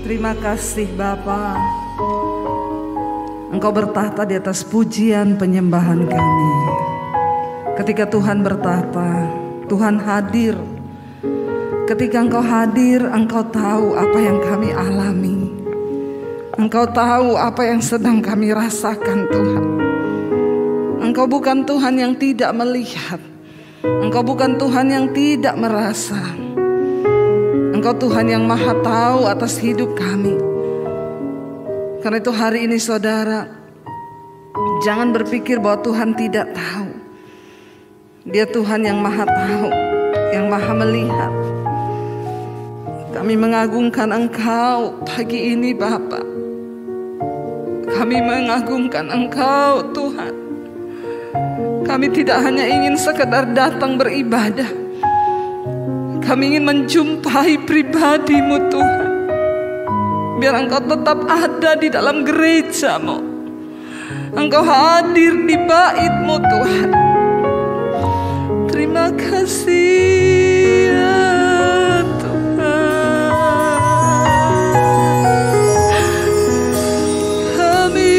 Terima kasih Bapa, Engkau bertahta di atas pujian penyembahan kami. Ketika Tuhan bertahta, Tuhan hadir. Ketika Engkau hadir, Engkau tahu apa yang kami alami. Engkau tahu apa yang sedang kami rasakan Tuhan. Engkau bukan Tuhan yang tidak melihat. Engkau bukan Tuhan yang tidak merasa. Engkau Tuhan yang maha tahu atas hidup kami. Karena itu hari ini saudara, jangan berpikir bahwa Tuhan tidak tahu. Dia Tuhan yang maha tahu, yang maha melihat. Kami mengagungkan Engkau pagi ini Bapa. Kami mengagungkan Engkau Tuhan. Kami tidak hanya ingin sekedar datang beribadah. Kami ingin menjumpai pribadi-Mu Tuhan. Biar Engkau tetap ada di dalam gereja-Mu. Engkau hadir di bait-Mu Tuhan. Terima kasih ya Tuhan. Kami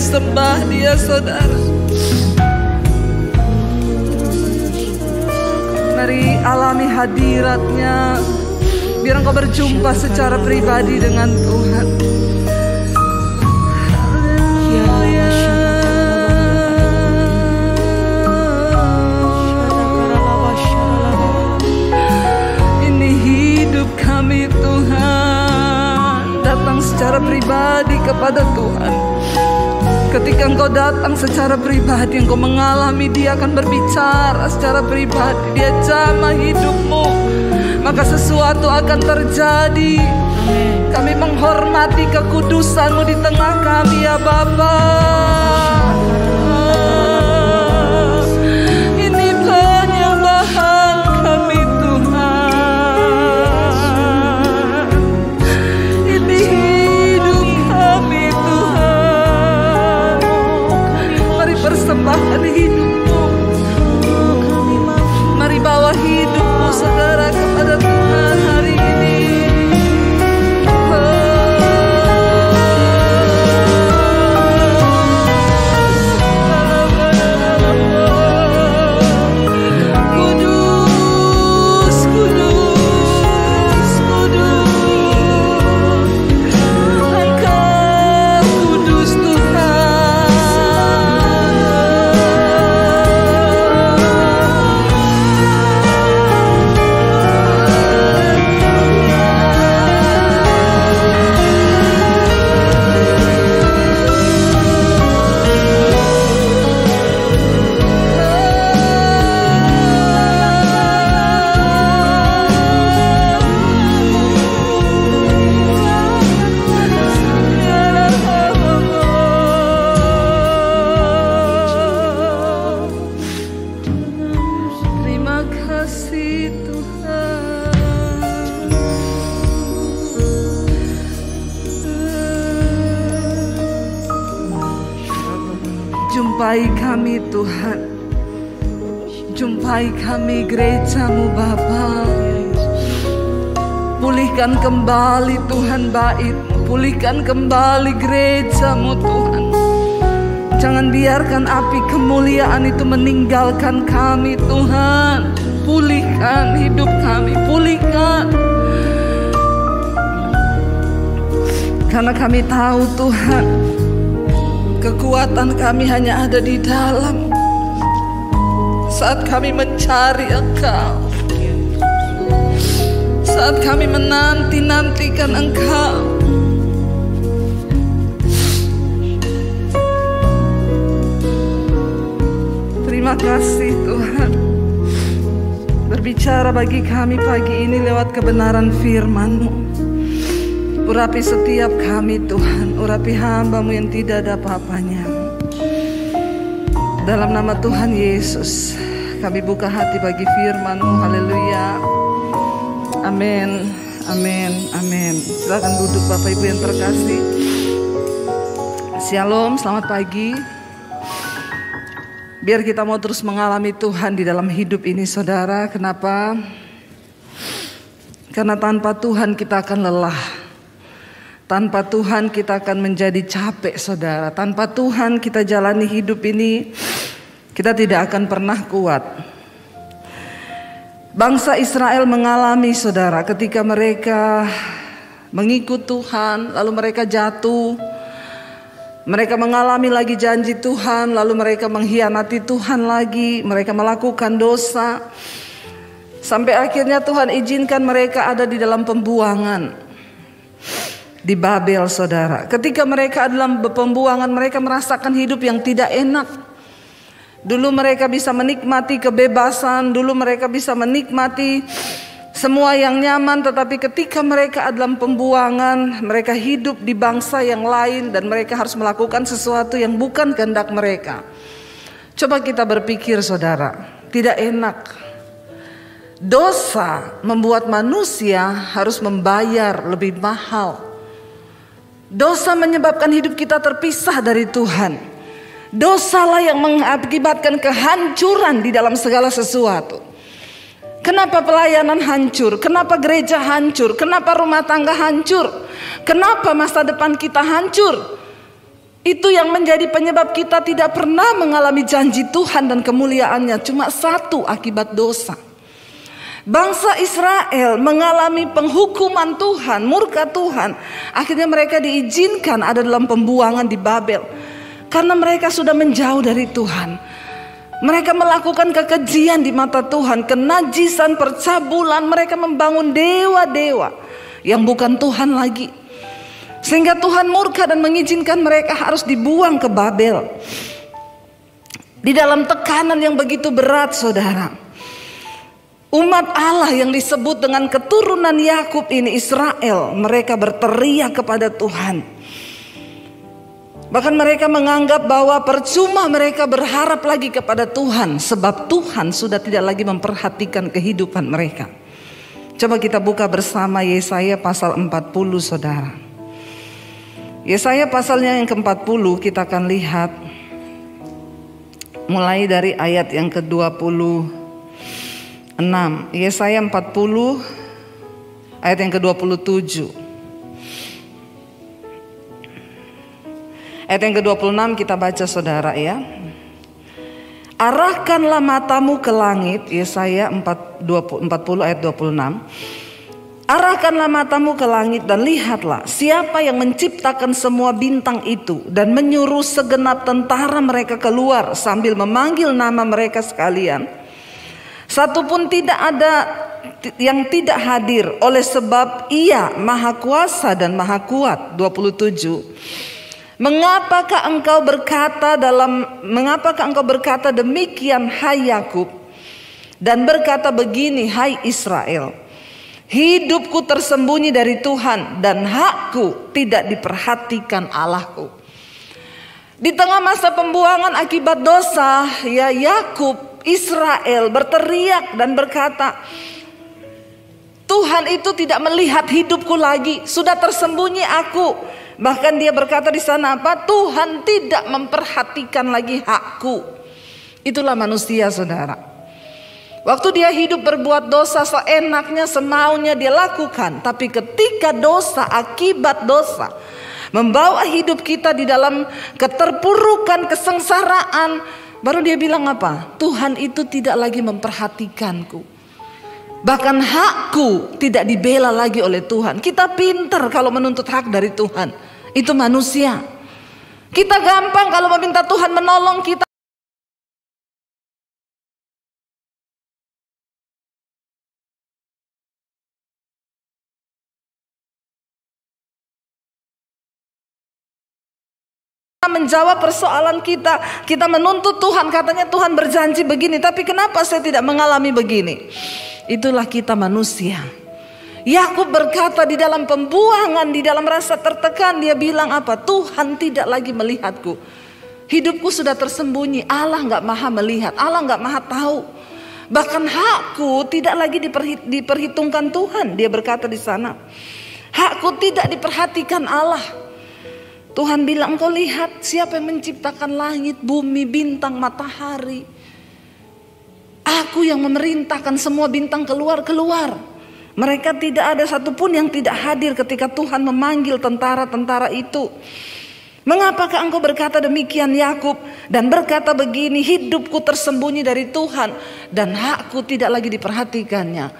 sembah Dia saudara. Mari alami hadirat-Nya. Biar engkau berjumpa secara pribadi dengan Tuhan. Ini hidup kami Tuhan. Datang secara pribadi kepada Tuhan. Ketika engkau datang secara pribadi, engkau mengalami Dia akan berbicara secara pribadi. Dia jamah hidupmu, maka sesuatu akan terjadi. Kami menghormati kekudusan-Mu di tengah kami ya Bapa. Ini penyembahan kami Tuhan. Ini hidup kami Tuhan. Persembahkan hidup-Mu. Mari bawa hidup-Mu saudara kepada Tuhan hari ini. Kudus, kudus, kudus. Engkau kudus Tuhan. Terima kasih Tuhan. Jumpai kami Tuhan. Jumpai kami gereja-Mu Bapa. Pulihkan kembali Tuhan bait-Mu. Pulihkan kembali gereja-Mu Tuhan. Jangan biarkan api kemuliaan itu meninggalkan kami Tuhan. Pulihkan hidup kami. Pulihkan. Karena kami tahu Tuhan, kekuatan kami hanya ada di dalam. Saat kami mencari Engkau, saat kami menanti-nantikan Engkau, terima kasih Tuhan. Berbicara bagi kami pagi ini lewat kebenaran firman-Mu. Urapi setiap kami Tuhan, urapi hamba-Mu yang tidak ada apa-apanya. Dalam nama Tuhan Yesus, kami buka hati bagi firman-Mu. Haleluya. Amin, amin, amin. Silakan duduk Bapak Ibu yang terkasih. Shalom, selamat pagi. Biar kita mau terus mengalami Tuhan di dalam hidup ini saudara. Kenapa? Karena tanpa Tuhan kita akan lelah. Tanpa Tuhan kita akan menjadi capek saudara. Tanpa Tuhan kita jalani hidup ini, kita tidak akan pernah kuat. Bangsa Israel mengalami saudara ketika mereka mengikut Tuhan, lalu mereka jatuh. Mereka mengalami lagi janji Tuhan, lalu mereka mengkhianati Tuhan lagi. Mereka melakukan dosa. Sampai akhirnya Tuhan izinkan mereka ada di dalam pembuangan di Babel saudara. Ketika mereka dalam pembuangan, mereka merasakan hidup yang tidak enak. Dulu mereka bisa menikmati kebebasan, dulu mereka bisa menikmati semua yang nyaman. Tetapi ketika mereka dalam pembuangan, mereka hidup di bangsa yang lain dan mereka harus melakukan sesuatu yang bukan kehendak mereka. Coba kita berpikir saudara, tidak enak. Dosa membuat manusia harus membayar lebih mahal. Dosa menyebabkan hidup kita terpisah dari Tuhan. Dosalah yang mengakibatkan kehancuran di dalam segala sesuatu. Kenapa pelayanan hancur? Kenapa gereja hancur? Kenapa rumah tangga hancur? Kenapa masa depan kita hancur? Itu yang menjadi penyebab kita tidak pernah mengalami janji Tuhan dan kemuliaannya. Cuma satu, akibat dosa. Bangsa Israel mengalami penghukuman Tuhan, murka Tuhan. Akhirnya mereka diizinkan ada dalam pembuangan di Babel. Karena mereka sudah menjauh dari Tuhan. Mereka melakukan kekejian di mata Tuhan, kenajisan, percabulan. Mereka membangun dewa-dewa yang bukan Tuhan lagi. Sehingga Tuhan murka dan mengizinkan mereka harus dibuang ke Babel. Di dalam tekanan yang begitu berat saudara. Umat Allah yang disebut dengan keturunan Yakub ini, Israel, mereka berteriak kepada Tuhan. Bahkan mereka menganggap bahwa percuma mereka berharap lagi kepada Tuhan, sebab Tuhan sudah tidak lagi memperhatikan kehidupan mereka. Coba kita buka bersama Yesaya pasal 40 saudara. Yesaya pasalnya yang ke-40 kita akan lihat mulai dari ayat yang ke-26. Yesaya 40 ayat yang ke-27. Ayat yang ke-26 kita baca saudara ya. Arahkanlah matamu ke langit, Yesaya 40 ayat 26. Arahkanlah matamu ke langit dan lihatlah siapa yang menciptakan semua bintang itu dan menyuruh segenap tentara mereka keluar sambil memanggil nama mereka sekalian. Satu pun tidak ada yang tidak hadir oleh sebab Ia Maha Kuasa dan Maha Kuat. 27. Mengapakah engkau berkata demikian hai Yakub, dan berkata begini hai Israel, hidupku tersembunyi dari Tuhan dan hakku tidak diperhatikan Allahku. Di tengah masa pembuangan akibat dosa, ya Yakub Israel berteriak dan berkata, Tuhan itu tidak melihat hidupku lagi, sudah tersembunyi aku. Bahkan dia berkata di sana apa? Tuhan tidak memperhatikan lagi hakku. Itulah manusia saudara. Waktu dia hidup berbuat dosa seenaknya, semaunya dia lakukan. Tapi ketika dosa, akibat dosa membawa hidup kita di dalam keterpurukan, kesengsaraan, baru dia bilang apa? Tuhan itu tidak lagi memperhatikanku. Bahkan hakku tidak dibela lagi oleh Tuhan. Kita pintar kalau menuntut hak dari Tuhan. Itu manusia. Kita gampang kalau meminta Tuhan menolong kita. Menjawab persoalan kita, kita menuntut Tuhan, katanya Tuhan berjanji begini, tapi kenapa saya tidak mengalami begini? Itulah kita manusia Yakub berkata di dalam pembuangan, di dalam rasa tertekan, dia bilang apa? Tuhan tidak lagi melihatku. Hidupku sudah tersembunyi. Allah nggak maha melihat, Allah nggak maha tahu. Bahkan hakku tidak lagi diperhitungkan Tuhan. Dia berkata di sana, hakku tidak diperhatikan Allah. Tuhan bilang, engkau lihat siapa yang menciptakan langit, bumi, bintang, matahari. Aku yang memerintahkan semua bintang keluar. Mereka tidak ada satupun yang tidak hadir ketika Tuhan memanggil tentara-tentara itu. Mengapakah engkau berkata demikian Yakub, dan berkata begini, hidupku tersembunyi dari Tuhan dan hakku tidak lagi diperhatikannya.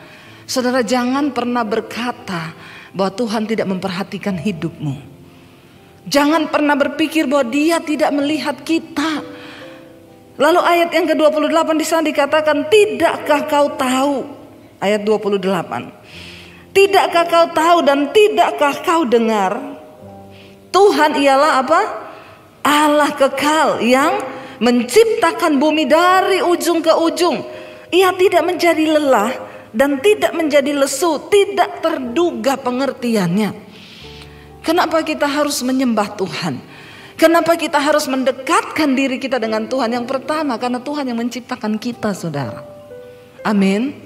Saudara, jangan pernah berkata bahwa Tuhan tidak memperhatikan hidupmu. Jangan pernah berpikir bahwa Dia tidak melihat kita. Lalu ayat yang ke-28 di sana dikatakan, tidakkah kau tahu? Ayat 28. Tidakkah kau tahu dan tidakkah kau dengar? Tuhan ialah apa? Allah kekal yang menciptakan bumi dari ujung ke ujung. Ia tidak menjadi lelah dan tidak menjadi lesu, tidak terduga pengertiannya. Kenapa kita harus menyembah Tuhan? Kenapa kita harus mendekatkan diri kita dengan Tuhan? Yang pertama, karena Tuhan yang menciptakan kita, saudara. Amin.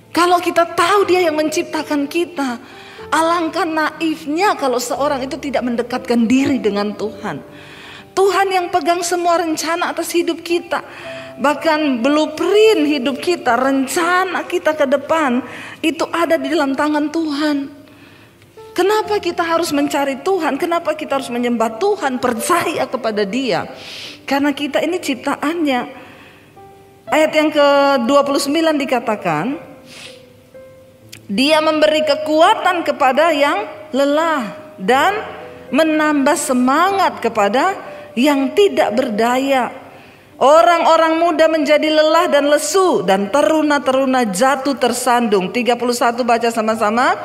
Kalau kita tahu Dia yang menciptakan kita, alangkah naifnya kalau seorang itu tidak mendekatkan diri dengan Tuhan. Tuhan yang pegang semua rencana atas hidup kita. Bahkan blueprint hidup kita, rencana kita ke depan, itu ada di dalam tangan Tuhan. Kenapa kita harus mencari Tuhan? Kenapa kita harus menyembah Tuhan, percaya kepada Dia? Karena kita ini ciptaannya. Ayat yang ke-29 dikatakan, Dia memberi kekuatan kepada yang lelah dan menambah semangat kepada yang tidak berdaya. Orang-orang muda menjadi lelah dan lesu, dan teruna-teruna jatuh tersandung. 31 baca sama-sama.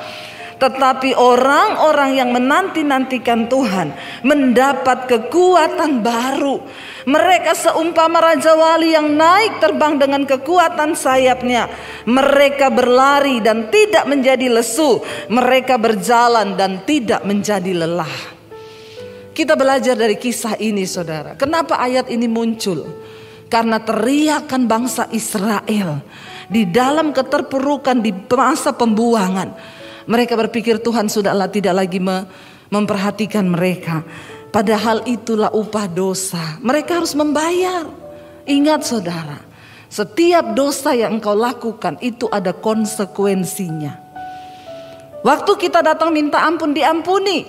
Tetapi orang-orang yang menanti-nantikan Tuhan mendapat kekuatan baru. Mereka seumpama raja wali yang naik terbang dengan kekuatan sayapnya. Mereka berlari dan tidak menjadi lesu. Mereka berjalan dan tidak menjadi lelah. Kita belajar dari kisah ini, saudara. Kenapa ayat ini muncul? Karena teriakan bangsa Israel di dalam keterpurukan di masa pembuangan. Mereka berpikir Tuhan sudahlah tidak lagi memperhatikan mereka. Padahal itulah upah dosa. Mereka harus membayar. Ingat saudara, setiap dosa yang engkau lakukan itu ada konsekuensinya. Waktu kita datang minta ampun, diampuni.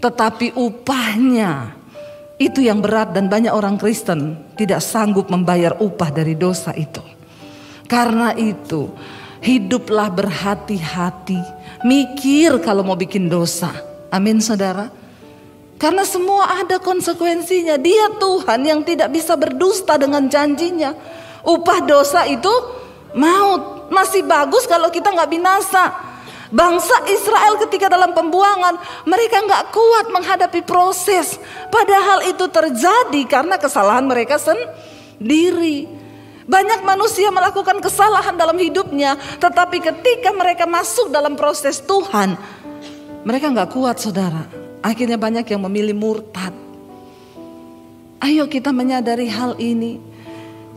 Tetapi upahnya itu yang berat, dan banyak orang Kristen tidak sanggup membayar upah dari dosa itu. Karena itu, hiduplah berhati-hati. Mikir kalau mau bikin dosa. Amin saudara. Karena semua ada konsekuensinya. Dia Tuhan yang tidak bisa berdusta dengan janjinya. Upah dosa itu maut. Masih bagus kalau kita gak binasa. Bangsa Israel ketika dalam pembuangan, mereka gak kuat menghadapi proses. Padahal itu terjadi karena kesalahan mereka sendiri. Banyak manusia melakukan kesalahan dalam hidupnya, tetapi ketika mereka masuk dalam proses Tuhan, mereka gak kuat saudara. Akhirnya banyak yang memilih murtad. Ayo kita menyadari hal ini.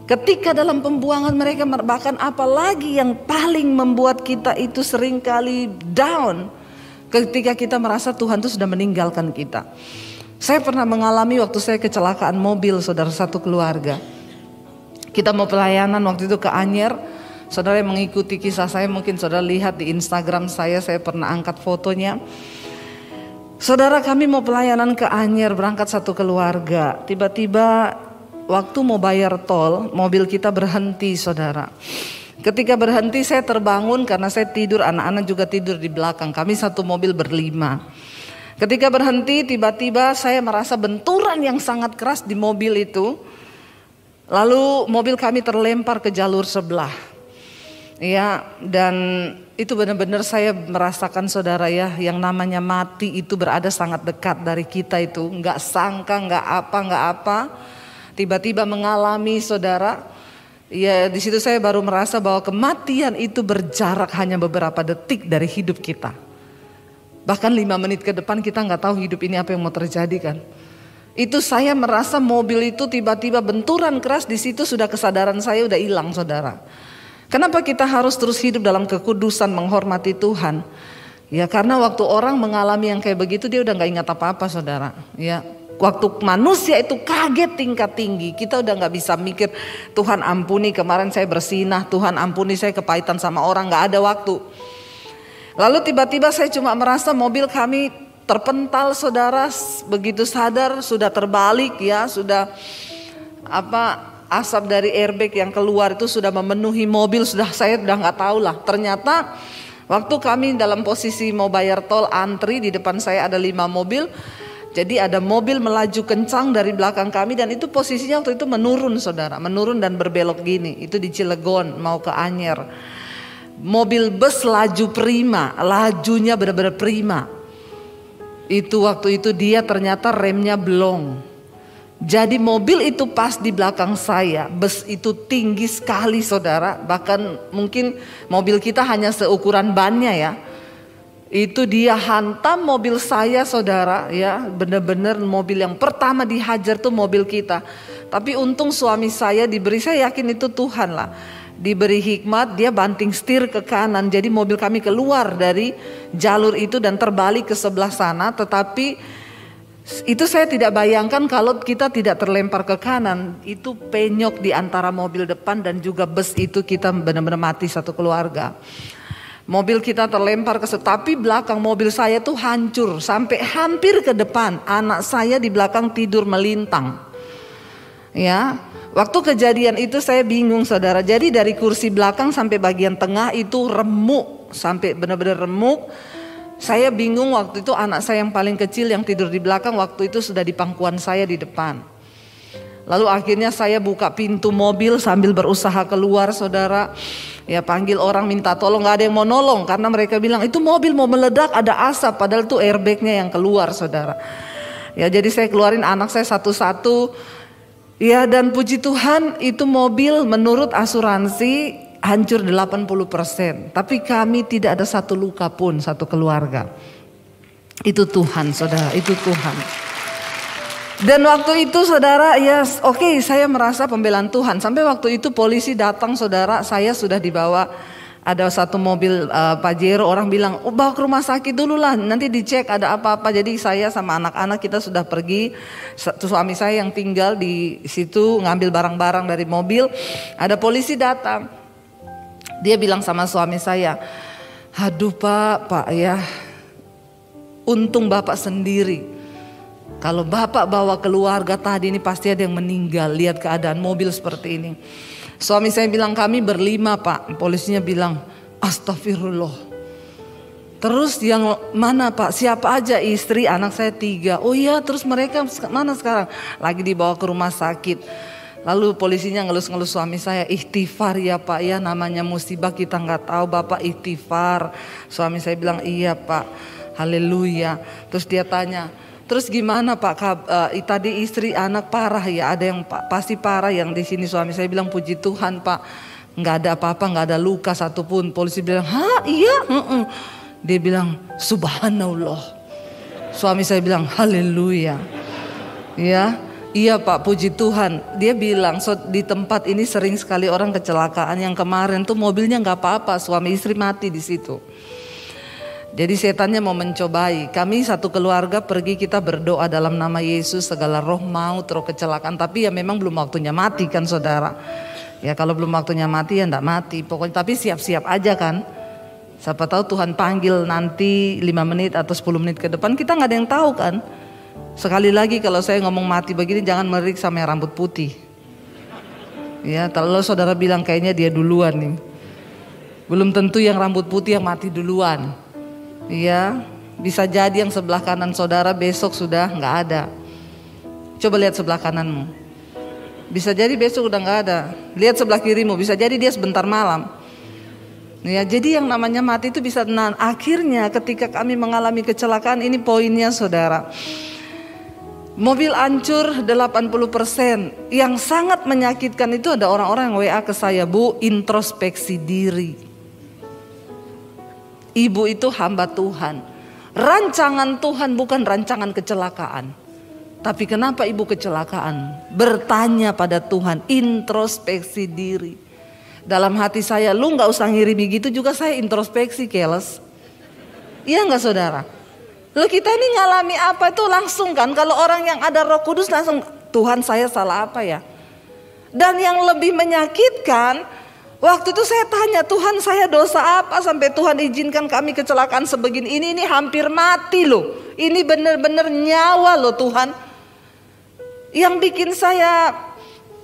Ketika dalam pembuangan mereka, bahkan apalagi yang paling membuat kita itu seringkali down, ketika kita merasa Tuhan itu sudah meninggalkan kita. Saya pernah mengalami waktu saya kecelakaan mobil, saudara, satu keluarga. Kita mau pelayanan waktu itu ke Anyer. Saudara yang mengikuti kisah saya, mungkin saudara lihat di Instagram saya pernah angkat fotonya. Saudara, kami mau pelayanan ke Anyer, berangkat satu keluarga. Tiba-tiba waktu mau bayar tol, mobil kita berhenti saudara. Ketika berhenti saya terbangun karena saya tidur, anak-anak juga tidur di belakang. Kami satu mobil berlima. Ketika berhenti, tiba-tiba saya merasa benturan yang sangat keras di mobil itu. Lalu mobil kami terlempar ke jalur sebelah. Ya, dan itu benar-benar saya merasakan saudara ya, yang namanya mati itu berada sangat dekat dari kita itu. Nggak sangka, nggak apa. Tiba-tiba mengalami saudara. Ya, di situ saya baru merasa bahwa kematian itu berjarak hanya beberapa detik dari hidup kita. Bahkan 5 menit ke depan kita nggak tahu hidup ini apa yang mau terjadi kan. Itu saya merasa mobil itu tiba-tiba benturan keras, di situ sudah kesadaran saya udah hilang, saudara. Kenapa kita harus terus hidup dalam kekudusan, menghormati Tuhan? Ya karena waktu orang mengalami yang kayak begitu dia udah nggak ingat apa-apa, saudara. Ya. Waktu manusia itu kaget tingkat tinggi, kita udah gak bisa mikir Tuhan ampuni kemarin saya bersinah, Tuhan ampuni saya kepahitan sama orang, gak ada waktu. Lalu tiba-tiba saya cuma merasa mobil kami terpental, saudara. Begitu sadar sudah terbalik ya, sudah asap dari airbag yang keluar itu sudah memenuhi mobil, saya udah gak tahu lah. Ternyata waktu kami dalam posisi mau bayar tol, antri di depan saya ada 5 mobil. Jadi ada mobil melaju kencang dari belakang kami dan itu posisinya waktu itu menurun, saudara. Menurun dan berbelok gini. Itu di Cilegon mau ke Anyer. Mobil bus laju prima, lajunya benar-benar prima. Itu waktu itu dia ternyata remnya blong. Jadi mobil itu pas di belakang saya. Bus itu tinggi sekali, saudara. Bahkan mungkin mobil kita hanya seukuran bannya ya. Itu dia hantam mobil saya, saudara, ya, benar-benar mobil yang pertama dihajar tuh mobil kita. Tapi untung suami saya diberi, saya yakin itu Tuhan lah, diberi hikmat, dia banting setir ke kanan, jadi mobil kami keluar dari jalur itu dan terbalik ke sebelah sana. Tetapi itu saya tidak bayangkan kalau kita tidak terlempar ke kanan, itu penyok di antara mobil depan dan juga bus itu, kita benar-benar mati satu keluarga. Mobil kita terlempar tapi belakang mobil saya tuh hancur sampai hampir ke depan. Anak saya di belakang tidur melintang. Ya, waktu kejadian itu saya bingung, saudara. Jadi dari kursi belakang sampai bagian tengah itu remuk, sampai benar-benar remuk. Saya bingung waktu itu, anak saya yang paling kecil yang tidur di belakang waktu itu sudah di pangkuan saya di depan. Lalu akhirnya saya buka pintu mobil sambil berusaha keluar, saudara. Ya panggil orang minta tolong, gak ada yang mau nolong karena mereka bilang itu mobil mau meledak, ada asap, padahal itu airbagnya yang keluar, saudara. Ya jadi saya keluarin anak saya satu-satu. Ya dan puji Tuhan itu mobil menurut asuransi hancur 80%. Tapi kami tidak ada satu luka pun, satu keluarga. Itu Tuhan, saudara, itu Tuhan. Dan waktu itu, saudara, ya oke, saya merasa pembelaan Tuhan. Sampai waktu itu polisi datang, saudara, saya sudah dibawa, ada satu mobil Pajero, orang bilang, oh, bawa ke rumah sakit dulu lah, nanti dicek ada apa-apa. Jadi saya sama anak-anak kita sudah pergi, suami saya yang tinggal di situ ngambil barang-barang dari mobil. Ada polisi datang, dia bilang sama suami saya, aduh pak ya, untung bapak sendiri. Kalau bapak bawa keluarga tadi ini pasti ada yang meninggal, lihat keadaan mobil seperti ini. Suami saya bilang kami berlima pak, polisinya bilang astagfirullah. Terus yang mana pak, siapa aja, istri, anak saya 3. Oh iya, terus mereka mana sekarang? Lagi dibawa ke rumah sakit. Lalu polisinya ngelus-ngelus suami saya, ikhtifar ya pak ya, namanya musibah kita nggak tahu, bapak ikhtifar. Suami saya bilang iya pak, haleluya. Terus dia tanya, terus gimana pak, tadi istri anak parah ya, ada yang pasti parah yang di sini. Suami saya bilang puji Tuhan pak, nggak ada apa-apa, nggak ada luka satupun. Polisi bilang, hah iya? Dia bilang subhanallah. Suami saya bilang haleluya. Ya, iya pak, puji Tuhan. Dia bilang di tempat ini sering sekali orang kecelakaan. Yang kemarin tuh mobilnya nggak apa-apa, suami istri mati di situ. Jadi setannya mau mencobai. Kami satu keluarga pergi, kita berdoa dalam nama Yesus segala roh maut, roh kecelakaan. Tapi ya memang belum waktunya mati kan saudara. Ya kalau belum waktunya mati ya enggak mati. Pokoknya tapi siap-siap aja kan. Siapa tahu Tuhan panggil nanti 5 menit atau 10 menit ke depan, kita nggak ada yang tahu kan. Sekali lagi kalau saya ngomong mati begini jangan melirik sama yang rambut putih. Ya kalau saudara bilang kayaknya dia duluan nih. Belum tentu yang rambut putih yang mati duluan. Iya, bisa jadi yang sebelah kanan saudara besok sudah nggak ada. Coba lihat sebelah kananmu. Bisa jadi besok udah nggak ada. Lihat sebelah kirimu, bisa jadi dia sebentar malam. Ya, jadi yang namanya mati itu bisa. Akhirnya ketika kami mengalami kecelakaan, ini poinnya saudara. Mobil hancur 80%. Yang sangat menyakitkan itu ada orang-orang yang WA ke saya, Bu, introspeksi diri. Ibu itu hamba Tuhan. Rancangan Tuhan bukan rancangan kecelakaan. Tapi kenapa ibu kecelakaan? Bertanya pada Tuhan, introspeksi diri. Dalam hati saya, lu gak usah ngirimi gitu juga saya introspeksi, keles. Iya gak saudara? Lu kita ini ngalami apa itu langsung kan. Kalau orang yang ada Roh Kudus langsung, Tuhan saya salah apa ya? Dan yang lebih menyakitkan, waktu itu saya tanya, Tuhan saya dosa apa sampai Tuhan izinkan kami kecelakaan sebegini. Ini hampir mati loh. Ini benar-benar nyawa loh Tuhan. Yang bikin saya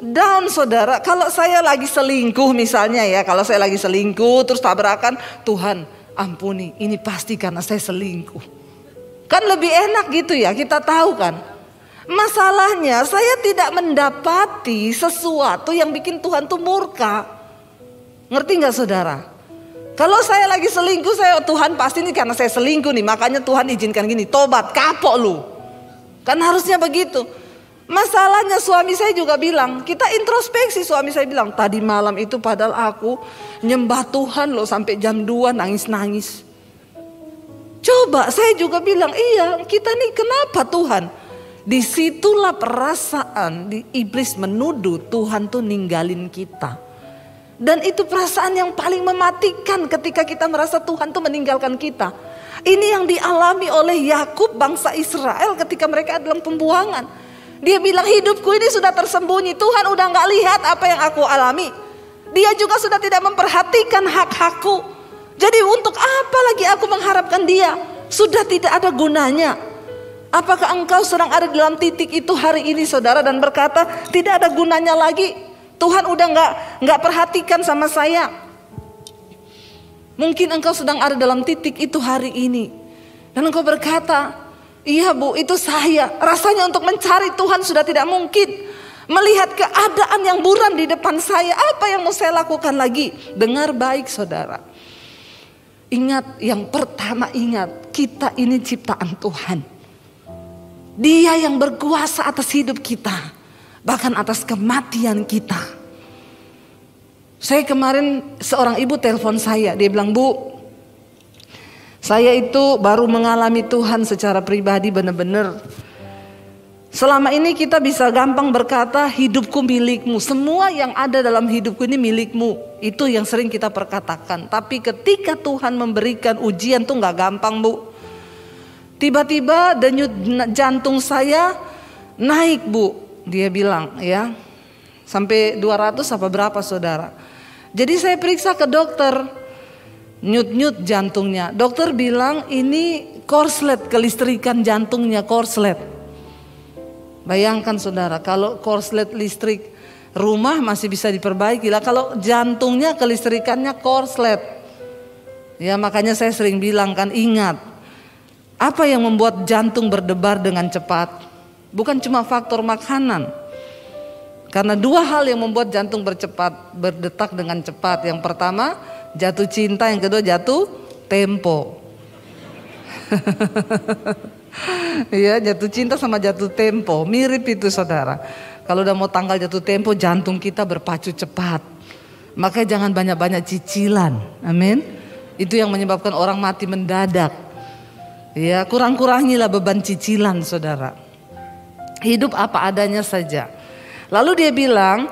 down saudara, kalau saya lagi selingkuh misalnya ya, kalau saya lagi selingkuh terus tabrakan, Tuhan ampuni, ini pasti karena saya selingkuh. Kan lebih enak gitu ya, kita tahu kan. Masalahnya saya tidak mendapati sesuatu yang bikin Tuhan tuh murka. Ngerti gak saudara? Kalau saya lagi selingkuh, Tuhan pasti ini karena saya selingkuh nih, makanya Tuhan izinkan gini, tobat, kapok lu. Kan harusnya begitu. Masalahnya suami saya juga bilang, kita introspeksi, suami saya bilang, tadi malam itu padahal aku nyembah Tuhan loh sampai jam 2 nangis-nangis. Coba saya juga bilang, iya kita nih kenapa Tuhan? Disitulah perasaan di iblis menuduh Tuhan tuh ninggalin kita. Dan itu perasaan yang paling mematikan ketika kita merasa Tuhan tuh meninggalkan kita. Ini yang dialami oleh Yakub bangsa Israel ketika mereka dalam pembuangan. Dia bilang hidupku ini sudah tersembunyi, Tuhan udah gak lihat apa yang aku alami. Dia juga sudah tidak memperhatikan hak-hakku. Jadi untuk apa lagi aku mengharapkan dia? Sudah tidak ada gunanya. Apakah engkau sedang ada dalam titik itu hari ini saudara dan berkata tidak ada gunanya lagi? Tuhan udah gak perhatikan sama saya. Mungkin engkau sedang ada dalam titik itu hari ini. Dan engkau berkata, iya Bu, itu saya. Rasanya untuk mencari Tuhan sudah tidak mungkin. Melihat keadaan yang buram di depan saya, apa yang mau saya lakukan lagi? Dengar baik saudara. Ingat, yang pertama ingat, kita ini ciptaan Tuhan. Dia yang berkuasa atas hidup kita, bahkan atas kematian kita. Saya kemarin seorang ibu telepon saya, dia bilang, Bu, saya itu baru mengalami Tuhan secara pribadi benar-benar. Selama ini kita bisa gampang berkata hidupku milikmu. Semua yang ada dalam hidupku ini milikmu. Itu yang sering kita perkatakan. Tapi ketika Tuhan memberikan ujian tuh gak gampang Bu. Tiba-tiba denyut jantung saya naik Bu. Dia bilang ya. Sampai 200 apa berapa saudara. Jadi saya periksa ke dokter. Nyut-nyut jantungnya. Dokter bilang ini korslet, kelistrikan jantungnya korslet. Bayangkan saudara, kalau korslet listrik rumah masih bisa diperbaiki lah. Kalau jantungnya kelistrikannya korslet. Ya makanya saya sering bilang kan, ingat. Apa yang membuat jantung berdebar dengan cepat? Bukan cuma faktor makanan. Karena dua hal yang membuat jantung berdetak dengan cepat. Yang pertama jatuh cinta, yang kedua jatuh tempo. Ya, jatuh cinta sama jatuh tempo mirip itu saudara. Kalau udah mau tanggal jatuh tempo, jantung kita berpacu cepat. Makanya jangan banyak-banyak cicilan. Amin. Itu yang menyebabkan orang mati mendadak. Ya, kurang-kurangilah beban cicilan saudara. Hidup apa adanya saja. Lalu dia bilang,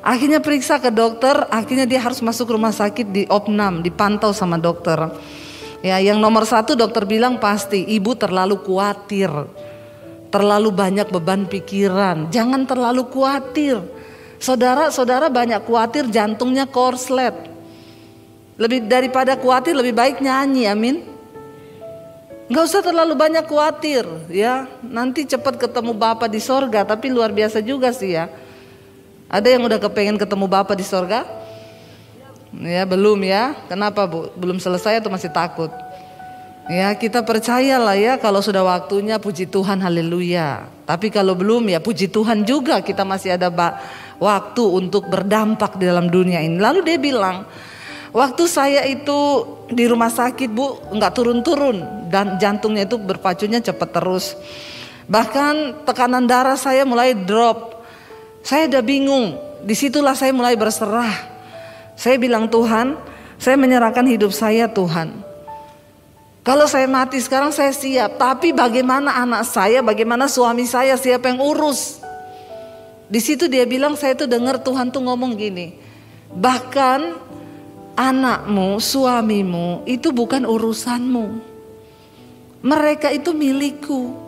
akhirnya periksa ke dokter, akhirnya dia harus masuk rumah sakit di opnam, dipantau sama dokter. Ya, yang nomor 1 dokter bilang pasti ibu terlalu khawatir, terlalu banyak beban pikiran. Jangan terlalu khawatir. Saudara banyak khawatir jantungnya korslet. Lebih daripada khawatir lebih baik nyanyi, amin. Gak usah terlalu banyak khawatir, ya. Nanti cepat ketemu Bapa di sorga, tapi luar biasa juga sih ya. Ada yang udah kepengen ketemu Bapa di sorga? Ya belum ya. Kenapa Bu? Belum selesai atau masih takut? Ya kita percayalah ya kalau sudah waktunya, puji Tuhan, haleluya. Tapi kalau belum ya puji Tuhan juga, kita masih ada waktu untuk berdampak di dalam dunia ini. Lalu dia bilang, waktu saya itu di rumah sakit Bu, nggak turun-turun dan jantungnya itu berpacunya cepat terus. Bahkan tekanan darah saya mulai drop. Saya udah bingung. Disitulah saya mulai berserah. Saya bilang, Tuhan, saya menyerahkan hidup saya, Tuhan. Kalau saya mati sekarang saya siap. Tapi bagaimana anak saya, bagaimana suami saya, siapa yang urus? Di situ dia bilang, saya tuh dengar Tuhan tuh ngomong gini. Bahkan anakmu, suamimu itu bukan urusanmu. Mereka itu milikku.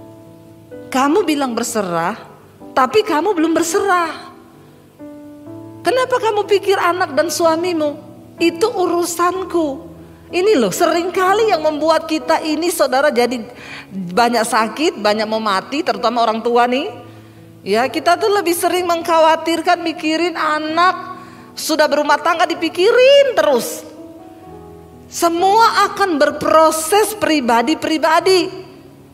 Kamu bilang berserah, tapi kamu belum berserah. Kenapa kamu pikir anak dan suamimu itu urusanku? Ini loh seringkali yang membuat kita ini saudara jadi banyak sakit, banyak mau mati, terutama orang tua nih. Ya, kita tuh lebih sering mengkhawatirkan, mikirin anak. Sudah berumah tangga dipikirin terus. Semua akan berproses pribadi-pribadi.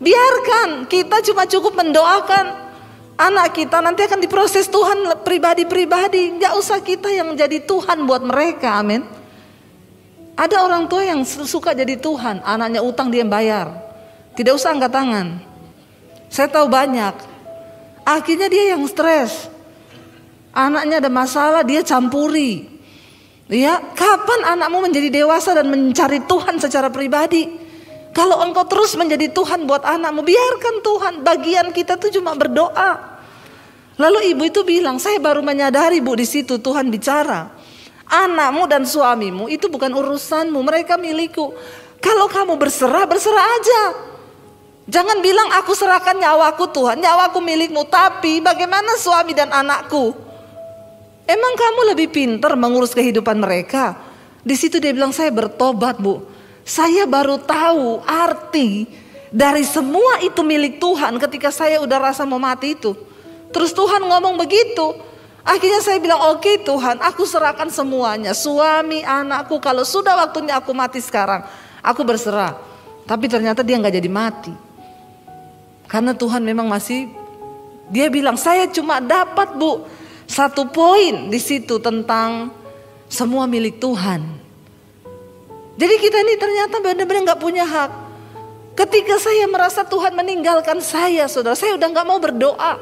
Biarkan, kita cuma cukup mendoakan anak kita nanti akan diproses Tuhan pribadi-pribadi. Gak usah kita yang jadi Tuhan buat mereka, amin. Ada orang tua yang suka jadi Tuhan, anaknya utang dia yang bayar. Tidak usah angkat tangan. Saya tahu banyak. Akhirnya dia yang stres. Anaknya ada masalah dia campuri. Ya, kapan anakmu menjadi dewasa dan mencari Tuhan secara pribadi? Kalau engkau terus menjadi Tuhan buat anakmu, biarkan Tuhan. Bagian kita tuh cuma berdoa. Lalu ibu itu bilang, saya baru menyadari Bu di situ Tuhan bicara. Anakmu dan suamimu itu bukan urusanmu, mereka milikku. Kalau kamu berserah, berserah aja. Jangan bilang aku serahkan nyawaku Tuhan, nyawaku milikmu. Tapi bagaimana suami dan anakku? Emang kamu lebih pintar mengurus kehidupan mereka? Di situ dia bilang, saya bertobat Bu. Saya baru tahu arti dari semua itu milik Tuhan ketika saya udah rasa mau mati itu. Terus Tuhan ngomong begitu. Akhirnya saya bilang, oke Tuhan, aku serahkan semuanya. Suami, anakku, kalau sudah waktunya aku mati sekarang, aku berserah. Tapi ternyata dia gak jadi mati. Karena Tuhan memang masih, dia bilang, saya cuma dapat Bu satu poin di situ tentang semua milik Tuhan. Jadi kita ini ternyata benar-benar gak punya hak. Ketika saya merasa Tuhan meninggalkan saya, saudara, saya udah gak mau berdoa.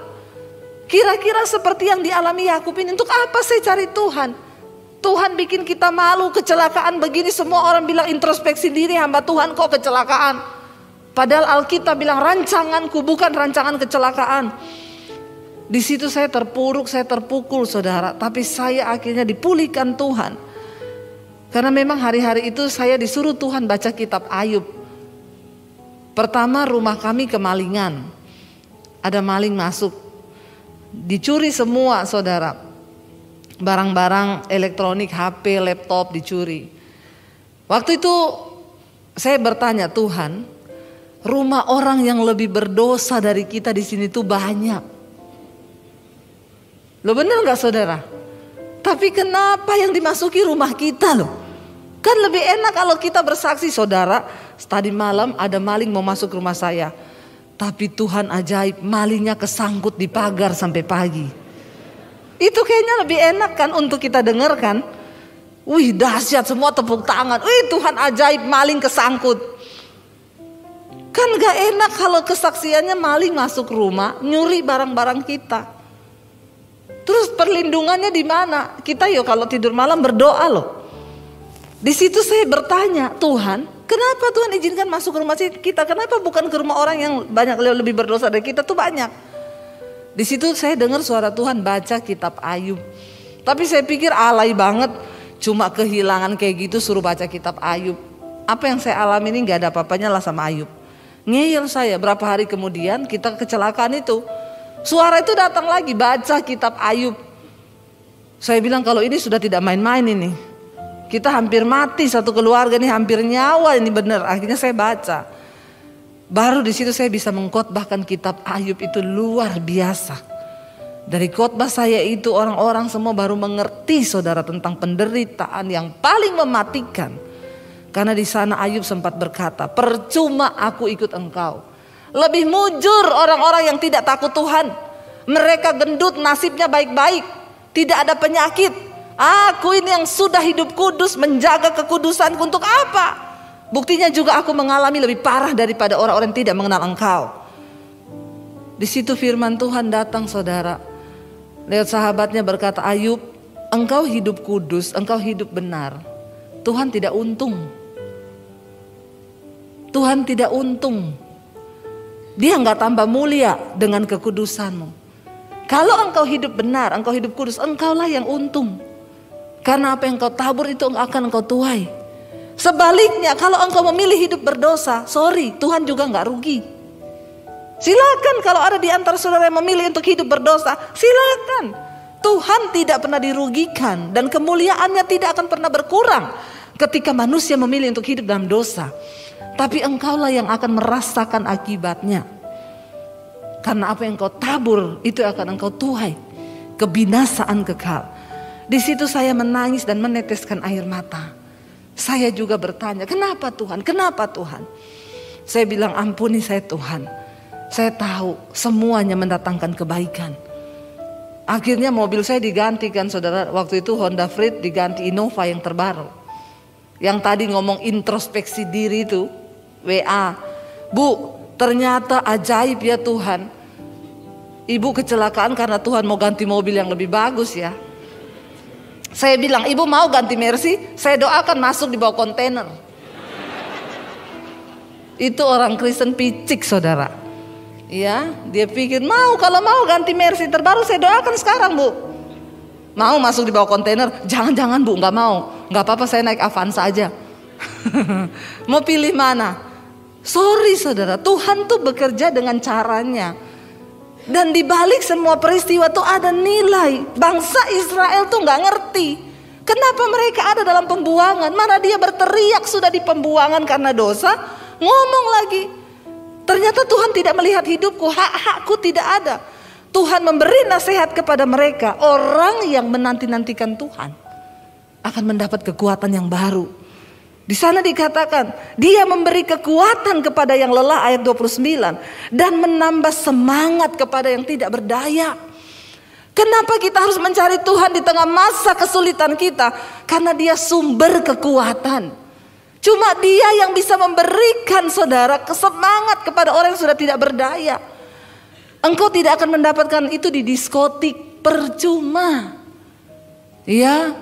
Kira-kira seperti yang dialami Yakub ini, untuk apa saya cari Tuhan? Tuhan bikin kita malu, kecelakaan begini, semua orang bilang introspeksi diri, hamba Tuhan kok kecelakaan. Padahal Alkitab bilang rancanganku bukan rancangan kecelakaan. Di situ saya terpuruk, saya terpukul saudara. Tapi saya akhirnya dipulihkan Tuhan. Karena memang hari-hari itu saya disuruh Tuhan baca kitab Ayub. Pertama rumah kami kemalingan. Ada maling masuk. Dicuri semua saudara. Barang-barang elektronik, HP, laptop dicuri. Waktu itu saya bertanya, Tuhan, rumah orang yang lebih berdosa dari kita di sini tuh banyak. Loh benar gak saudara? Tapi kenapa yang dimasuki rumah kita loh? Kan lebih enak kalau kita bersaksi, saudara. Tadi malam ada maling mau masuk rumah saya. Tapi Tuhan ajaib, malingnya kesangkut di pagar sampai pagi. Itu kayaknya lebih enak kan untuk kita dengarkan. Wih dahsyat, semua tepuk tangan. Wih Tuhan ajaib, maling kesangkut. Kan gak enak kalau kesaksiannya maling masuk rumah, nyuri barang-barang kita. Terus perlindungannya di mana? Kita yuk kalau tidur malam berdoa loh. Di situ saya bertanya, Tuhan, kenapa Tuhan izinkan masuk ke rumah kita? Kenapa bukan ke rumah orang yang banyak lebih berdosa dari kita tuh banyak? Di situ saya dengar suara Tuhan baca kitab Ayub. Tapi saya pikir alay banget, cuma kehilangan kayak gitu suruh baca kitab Ayub. Apa yang saya alami ini nggak ada apa-apanya lah sama Ayub. Ngeyel saya, berapa hari kemudian kita kecelakaan itu. Suara itu datang lagi, baca kitab Ayub. Saya bilang kalau ini sudah tidak main-main ini. Kita hampir mati satu keluarga ini, hampir nyawa ini benar. Akhirnya saya baca. Baru di situ saya bisa mengkhotbahkan kitab Ayub itu luar biasa. Dari khotbah saya itu orang-orang semua baru mengerti saudara tentang penderitaan yang paling mematikan. Karena di sana Ayub sempat berkata, percuma aku ikut engkau. Lebih mujur orang-orang yang tidak takut Tuhan. Mereka gendut, nasibnya baik-baik, tidak ada penyakit. Aku ini yang sudah hidup kudus, menjaga kekudusanku untuk apa? Buktinya juga aku mengalami lebih parah daripada orang-orang yang tidak mengenal engkau. Di situ firman Tuhan datang saudara. Lihat sahabatnya berkata, Ayub, engkau hidup kudus, engkau hidup benar. Tuhan tidak untung. Tuhan tidak untung. Dia nggak tambah mulia dengan kekudusanmu. Kalau engkau hidup benar, engkau hidup kudus, engkaulah yang untung. Karena apa yang kau tabur itu akan engkau tuai. Sebaliknya kalau engkau memilih hidup berdosa, sorry, Tuhan juga nggak rugi. Silakan kalau ada di antara saudara yang memilih untuk hidup berdosa, silakan. Tuhan tidak pernah dirugikan dan kemuliaannya tidak akan pernah berkurang ketika manusia memilih untuk hidup dalam dosa. Tapi engkaulah yang akan merasakan akibatnya. Karena apa yang kau tabur itu akan engkau tuai. Kebinasaan kekal. Di situ saya menangis dan meneteskan air mata. Saya juga bertanya, kenapa Tuhan? Kenapa Tuhan? Saya bilang, ampuni saya Tuhan. Saya tahu semuanya mendatangkan kebaikan. Akhirnya mobil saya digantikan saudara. Waktu itu Honda Freed diganti Innova yang terbaru. Yang tadi ngomong introspeksi diri itu, WA, Bu, ternyata ajaib ya Tuhan. Ibu kecelakaan karena Tuhan mau ganti mobil yang lebih bagus ya. Saya bilang, ibu mau ganti Mercy? Saya doakan masuk di bawah kontainer. Itu orang Kristen picik saudara. Ya, dia pikir kalau mau ganti Mercy terbaru saya doakan sekarang Bu. Mau masuk di bawah kontainer? Jangan Bu, nggak mau. Nggak apa-apa, saya naik Avanza aja. Mau pilih mana? Sorry saudara, Tuhan tuh bekerja dengan caranya. Dan di balik semua peristiwa tuh ada nilai. Bangsa Israel tuh gak ngerti kenapa mereka ada dalam pembuangan. Mana dia berteriak sudah di pembuangan karena dosa. Ngomong lagi, ternyata Tuhan tidak melihat hidupku, hak-hakku tidak ada. Tuhan memberi nasihat kepada mereka. Orang yang menanti-nantikan Tuhan akan mendapat kekuatan yang baru. Di sana dikatakan, dia memberi kekuatan kepada yang lelah, ayat 29. Dan menambah semangat kepada yang tidak berdaya. Kenapa kita harus mencari Tuhan di tengah masa kesulitan kita? Karena dia sumber kekuatan. Cuma dia yang bisa memberikan saudara semangat kepada orang yang sudah tidak berdaya. Engkau tidak akan mendapatkan itu di diskotik, percuma. Ya,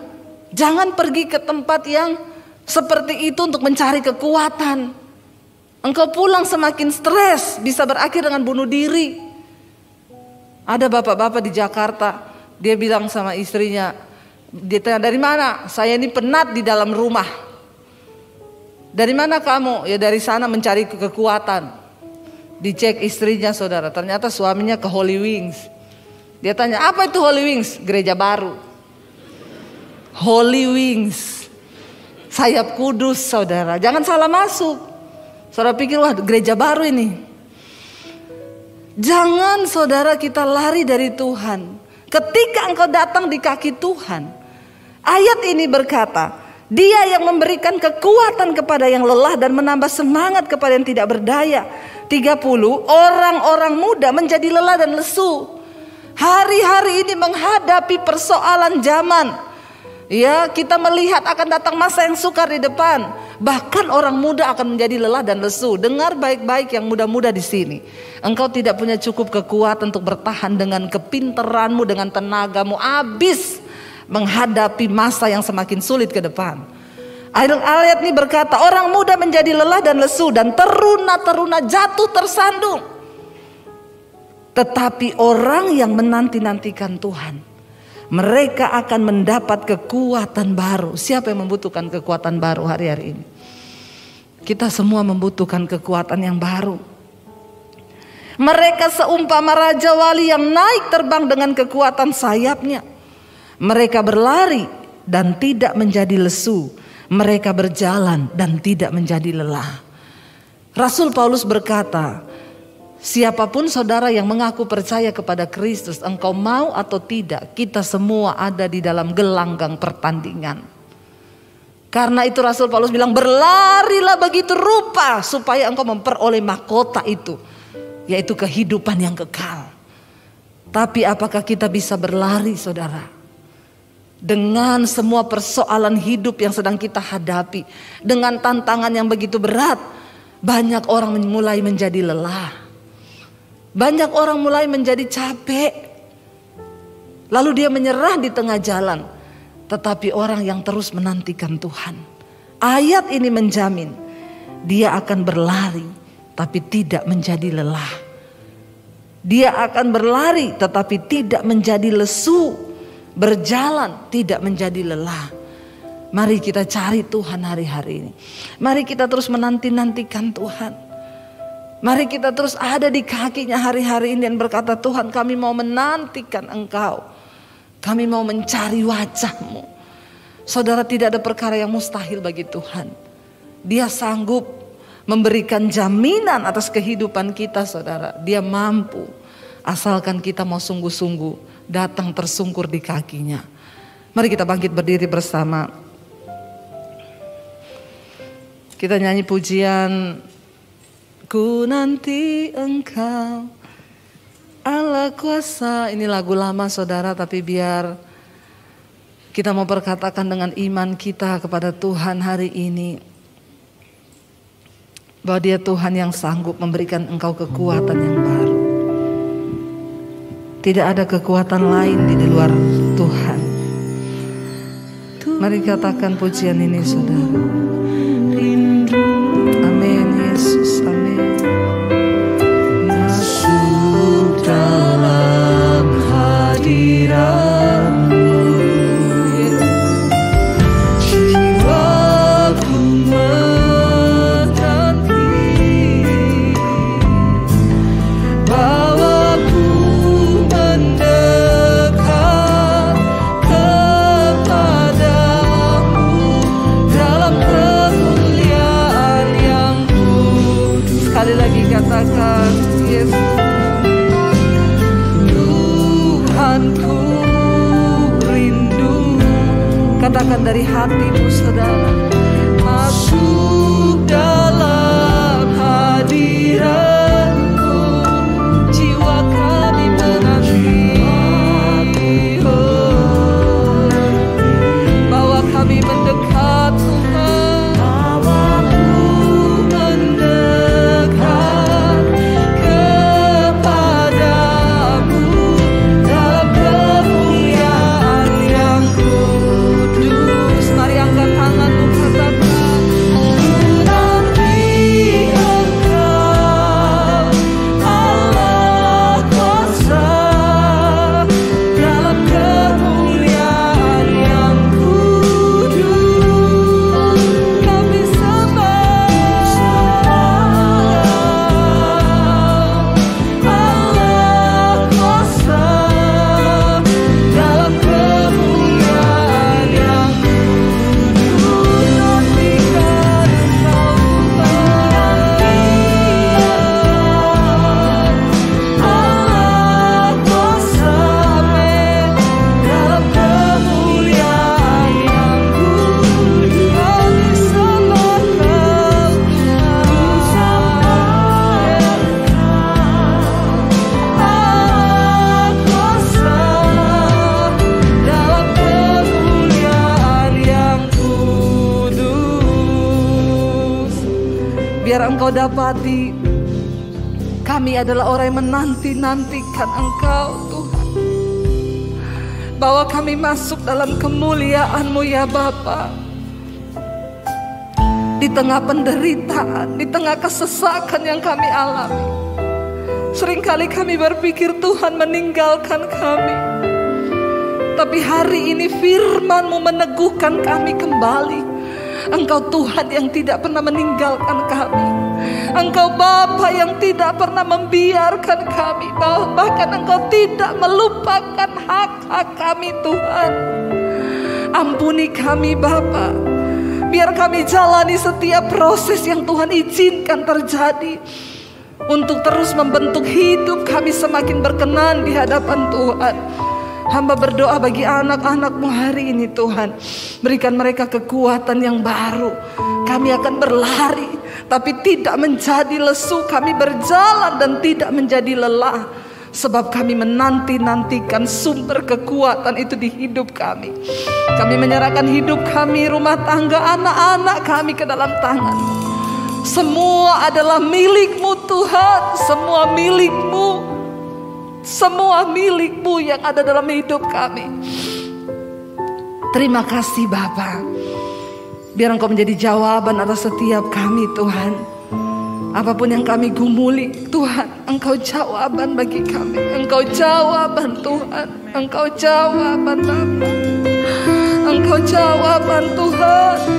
jangan pergi ke tempat yang seperti itu untuk mencari kekuatan. Engkau pulang semakin stres, bisa berakhir dengan bunuh diri. Ada bapak-bapak di Jakarta, dia bilang sama istrinya, dia tanya, dari mana? Saya ini penat di dalam rumah. Dari mana kamu? Ya dari sana mencari kekuatan. Dicek istrinya saudara, ternyata suaminya ke Holy Wings. Dia tanya, apa itu Holy Wings? Gereja baru. Holy Wings, sayap kudus saudara, jangan salah masuk. Saudara pikir wah gereja baru ini. Jangan saudara kita lari dari Tuhan. Ketika engkau datang di kaki Tuhan, ayat ini berkata, dia yang memberikan kekuatan kepada yang lelah dan menambah semangat kepada yang tidak berdaya. 30, orang-orang muda menjadi lelah dan lesu. Hari-hari ini menghadapi persoalan zaman. Ya, kita melihat akan datang masa yang sukar di depan. Bahkan orang muda akan menjadi lelah dan lesu. Dengar baik-baik yang muda-muda di sini. Engkau tidak punya cukup kekuatan untuk bertahan dengan kepintaranmu, dengan tenagamu. Habis menghadapi masa yang semakin sulit ke depan. Ayat ini berkata, orang muda menjadi lelah dan lesu dan teruna-teruna jatuh tersandung. Tetapi orang yang menanti-nantikan Tuhan, mereka akan mendapat kekuatan baru. Siapa yang membutuhkan kekuatan baru hari-hari ini? Kita semua membutuhkan kekuatan yang baru. Mereka seumpama raja wali yang naik terbang dengan kekuatan sayapnya. Mereka berlari dan tidak menjadi lesu. Mereka berjalan dan tidak menjadi lelah. Rasul Paulus berkata, siapapun saudara yang mengaku percaya kepada Kristus, engkau mau atau tidak, kita semua ada di dalam gelanggang pertandingan. Karena itu Rasul Paulus bilang, berlarilah begitu rupa supaya engkau memperoleh mahkota itu, yaitu kehidupan yang kekal. Tapi apakah kita bisa berlari saudara? Dengan semua persoalan hidup yang sedang kita hadapi, dengan tantangan yang begitu berat, banyak orang mulai menjadi lelah. Banyak orang mulai menjadi capek, lalu dia menyerah di tengah jalan. Tetapi orang yang terus menantikan Tuhan, ayat ini menjamin dia akan berlari tapi tidak menjadi lelah. Dia akan berlari tetapi tidak menjadi lesu, berjalan tidak menjadi lelah. Mari kita cari Tuhan hari-hari ini. Mari kita terus menanti-nantikan Tuhan. Mari kita terus ada di kakinya hari-hari ini dan berkata, Tuhan, kami mau menantikan Engkau. Kami mau mencari wajah-Mu. Saudara, tidak ada perkara yang mustahil bagi Tuhan. Dia sanggup memberikan jaminan atas kehidupan kita, saudara. Dia mampu, asalkan kita mau sungguh-sungguh datang tersungkur di kakinya. Mari kita bangkit berdiri bersama. Kita nyanyi pujian, ku nanti Engkau Allah kuasa. Ini lagu lama saudara, tapi biar kita mau berkatakan dengan iman kita kepada Tuhan hari ini, bahwa Dia Tuhan yang sanggup memberikan engkau kekuatan yang baru. Tidak ada kekuatan lain di luar Tuhan. Mari katakan pujian ini saudara. Amin Yesus, amin. Masuk dalam hadirat-Mu, jiwaku menanti, bawaku mendekat kepadamu dalam kemuliaan yang kudus. Sekali lagi katakan, Yesus. Tuhanku rindu. Katakan dari hatimu saudara. Masuk dalam hadirat-Mu, jiwa kami menanti. Oh, Bawa kami mendekat Tuhan. bawaku mendekat kepadamu dalam kemuliaan yang kudus. Mari angkat tanganmu katakan, Nanti Engkau Allah kuasa dalam kemuliaan yang kudus. Kami sembah Allah kuasa dalam kemuliaan yang kudus. Nantikan Engkau Allah kuasa dalam kemuliaan yang kudus. Kami sembah Allah kuasa dalam kemuliaan yang kudus. biar engkau dapati kami adalah orang yang menanti-nantikan Engkau Tuhan. Bawa kami masuk dalam kemuliaan-Mu ya Bapa. Di tengah penderitaan, di tengah kesesakan yang kami alami, seringkali kami berpikir Tuhan meninggalkan kami. Tapi hari ini firman-Mu meneguhkan kami kembali. Engkau Tuhan yang tidak pernah meninggalkan kami. Engkau Bapa yang tidak pernah membiarkan kami. Bahkan Engkau tidak melupakan hak-hak kami Tuhan. Ampuni kami Bapa. Biar kami jalani setiap proses yang Tuhan izinkan terjadi, untuk terus membentuk hidup kami semakin berkenan di hadapan Tuhan. Hamba berdoa bagi anak-anak-Mu hari ini Tuhan. Berikan mereka kekuatan yang baru. Kami akan berlari tapi tidak menjadi lesu. Kami berjalan dan tidak menjadi lelah. Sebab kami menanti-nantikan sumber kekuatan itu di hidup kami. Kami menyerahkan hidup kami, rumah tangga, anak-anak kami ke dalam tangan-Mu. Semua adalah milik-Mu Tuhan. Semua milik-Mu. semua milik-Mu yang ada dalam hidup kami. Terima kasih Bapa. Biar Engkau menjadi jawaban atas setiap kami Tuhan. Apapun yang kami gumuli Tuhan, Engkau jawaban bagi kami. Engkau jawaban Tuhan. Engkau jawaban Bapa. Engkau jawaban Tuhan.